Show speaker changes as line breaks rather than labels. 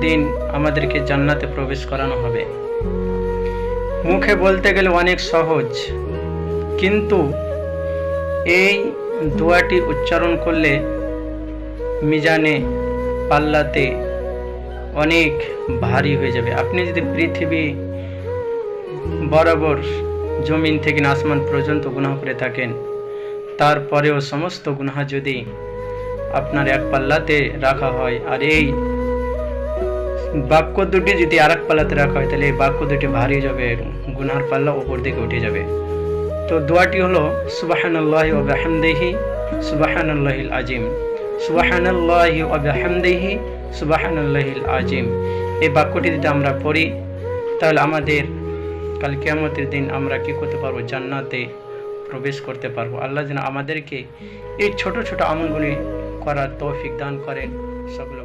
দিন আমাদেরকে জান্নাতে প্রবেশ করানো হবে। মুখে বলতে গেলে অনেক সহজ, কিন্তু এই দোয়াটি উচ্চারণ করলে মিজানে পাল্লাতে অনেক ভারী হয়ে যাবে। আপনি যদি পৃথিবী বরাবর জমিন থেকে আসমান পর্যন্ত গুনাহ করে থাকেন, তারপরেও সমস্ত গুনাহ যদি আপনার এক পাল্লাতে রাখা হয়, আর এই বাক্য দুটি যদি আর এক পাল্লাতে রাখা হয়, তাহলে এই বাক্য দুটি ভারী যাবে, গুনার পাল্লা উপর দিকে উঠে যাবে। তো দোয়াটি হলো সুবহানাল্লাহি ওয়া বিহামদিহি সুবহানাল্লাহিল আযীম, সুবহানাল্লাহি ওয়া বিহামদিহি সুবহানাল্লাহিল আযীম। এই বাক্যটি যদি আমরা পড়ি, তাহলে আমাদের কাল কিয়ামতের দিন আমরা কি করতে পারবো? জান্নাতে প্রবেশ করতে পারবো। আল্লাহ যেন আমাদেরকে এই ছোট ছোট আমলগুলি করার তৌফিক দান করেন। সকলে